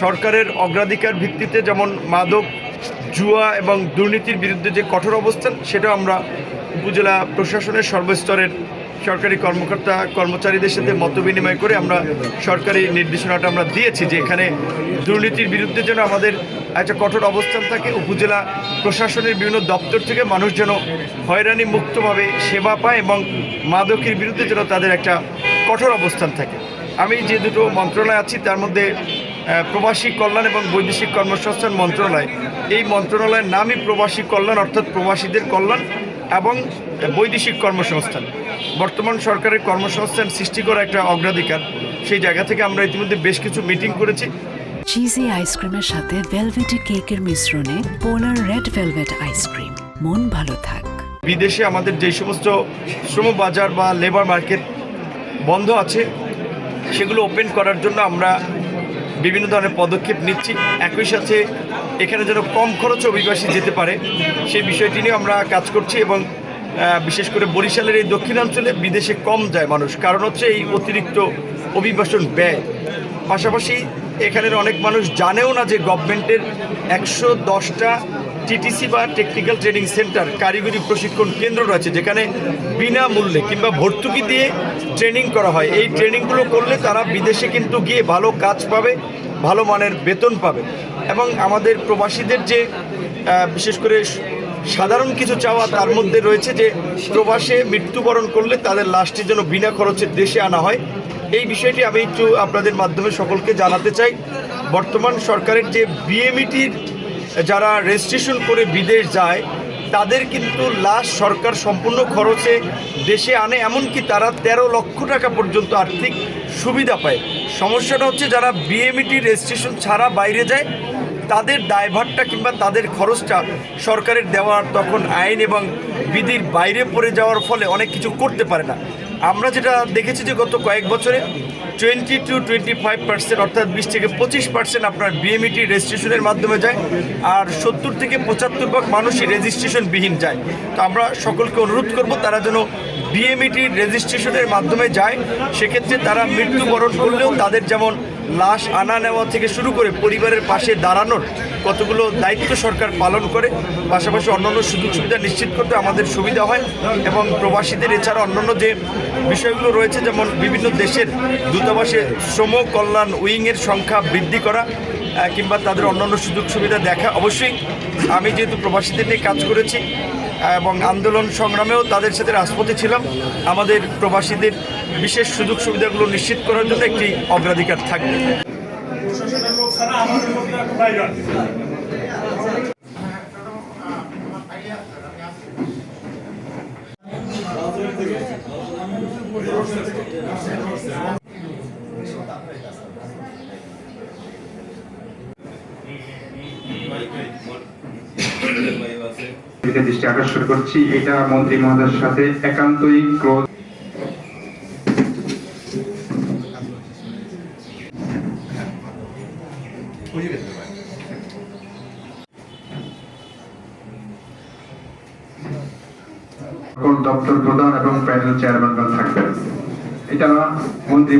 সরকারের অগ্রাধিকার ভিত্তিতে যেমন মাদক, জুয়া এবং দুর্নীতির বিরুদ্ধে যে কঠোর অবস্থান, সেটাও আমরা উপজেলা প্রশাসনের সর্বস্তরের সরকারি কর্মকর্তা কর্মচারীদের সাথে মতবিনিময় করে আমরা সরকারি নির্দেশনাটা আমরা দিয়েছি যে এখানে দুর্নীতির বিরুদ্ধে যেন আমাদের একটা কঠোর অবস্থান থাকে। উপজেলা প্রশাসনের বিভিন্ন দপ্তর থেকে মানুষ যেন হয়রানি মুক্তভাবে সেবা পায় এবং মাদকের বিরুদ্ধে যেন তাদের একটা কঠোর অবস্থান থাকে। আমি যে দুটো মন্ত্রণালয় আছি তার মধ্যে প্রবাসী কল্যাণ এবং বৈদেশিক কর্মসংস্থান মন্ত্রণালয়, এই মন্ত্রণালয়ের নামই প্রবাসী কল্যাণ, অর্থাৎ প্রবাসীদের কল্যাণ এবং বৈদেশিক কর্মসংস্থান। বর্তমান সরকারের কর্মসংস্থান সৃষ্টি করা একটা অগ্রাধিকার, সেই জায়গা থেকে আমরা ইতিমধ্যে বেশ কিছু মিটিং করেছি। চিজি আইসক্রিমের সাথে ভেলভেটি কেকের মিশ্রণে পোলার রেড ভেলভেট আইসক্রিম, মন ভালো থাক। বিদেশে আমাদের যেই সমস্ত শ্রম বাজার বা লেবার মার্কেট বন্ধ আছে সেগুলো ওপেন করার জন্য আমরা বিভিন্ন ধরনের পদক্ষেপ নিচ্ছি। একই সাথে এখানে যেন কম খরচে অভিবাসী যেতে পারে সেই বিষয়টি নিয়ে আমরা কাজ করছি এবং বিশেষ করে বরিশালের এই দক্ষিণাঞ্চলে বিদেশে কম যায় মানুষ, কারণ হচ্ছে এই অতিরিক্ত অভিবাসন ব্যয়। পাশাপাশি এখানের অনেক মানুষ জানেও না যে গভর্নমেন্টের 110টা টিটিসি বা টেকনিক্যাল ট্রেনিং সেন্টার, কারিগরি প্রশিক্ষণ কেন্দ্র রয়েছে যেখানে বিনামূল্যে কিংবা ভর্তুকি দিয়ে ট্রেনিং করা হয়। এই ট্রেনিংগুলো করলে তারা বিদেশে কিন্তু গিয়ে ভালো কাজ পাবে, ভালো মানের বেতন পাবে। এবং আমাদের প্রবাসীদের যে বিশেষ করে সাধারণ কিছু চাওয়া তার মধ্যে রয়েছে যে প্রবাসে মৃত্যুবরণ করলে তাদের লাশটি যেন বিনা খরচে দেশে আনা হয়। এই বিষয়টি আমি একটু আপনাদের মাধ্যমে সকলকে জানাতে চাই। বর্তমান সরকারের যে বিএমইটির যারা রেজিস্ট্রেশন করে বিদেশ যায় তাদের কিন্তু লাশ সরকার সম্পূর্ণ খরচে দেশে আনে, এমনকি তারা 13 লক্ষ টাকা পর্যন্ত আর্থিক সুবিধা পায়। সমস্যাটা হচ্ছে যারা বিএমইটি রেজিস্ট্রেশন ছাড়া বাইরে যায় তাদের দায়ভারটা কিংবা তাদের খরচটা সরকারের দেওয়ার তখন আইন এবং বিধির বাইরে পড়ে যাওয়ার ফলে অনেক কিছু করতে পারে না। আমরা যেটা দেখেছি যে গত কয়েক বছরে 20 to 25% অর্থাৎ 20 থেকে 25% আপনার বিএমইটি রেজিস্ট্রেশনের মাধ্যমে যায়, আর 70 থেকে 75% মানুষই রেজিস্ট্রেশনবিহীন যায়। তো আমরা সকলকে অনুরোধ করব তারা যেন বিএমইটি রেজিস্ট্রেশনের মাধ্যমে যায়। সেক্ষেত্রে তারা মৃত্যুবরণ করলেও তাদের যেমন লাশ আনা নেওয়া থেকে শুরু করে পরিবারের পাশে দাঁড়ানোর কতগুলো দায়িত্ব সরকার পালন করে, পাশাপাশি অন্যান্য সুযোগ সুবিধা নিশ্চিত করতে আমাদের সুবিধা হয়। এবং প্রবাসীদের এছাড়া অন্যান্য যে বিষয়গুলো রয়েছে যেমন বিভিন্ন দেশের দূতাবাসে শ্রম কল্যাণ উইংয়ের সংখ্যা বৃদ্ধি করা কিংবা তাদের অন্যান্য সুযোগ সুবিধা দেখা। অবশ্যই আমি যেহেতু প্রবাসীদের নিয়ে কাজ করেছি এবং আন্দোলন সংগ্রামেও তাদের সাথে রাজপথে ছিলাম, আমাদের প্রবাসীদের বিশেষ সুযোগ সুবিধাগুলো নিশ্চিত করার জন্য একটি অগ্রাধিকার থাকবে। দৃষ্টি আকর্ষণ করছি, এটা মন্ত্রী মহোদয়ের সাথে একান্তই ক্লোজ। দপ্তর প্রধান এবং প্যানেল চেয়ারম্যানগণ থাকবেন। এটা মন্ত্রী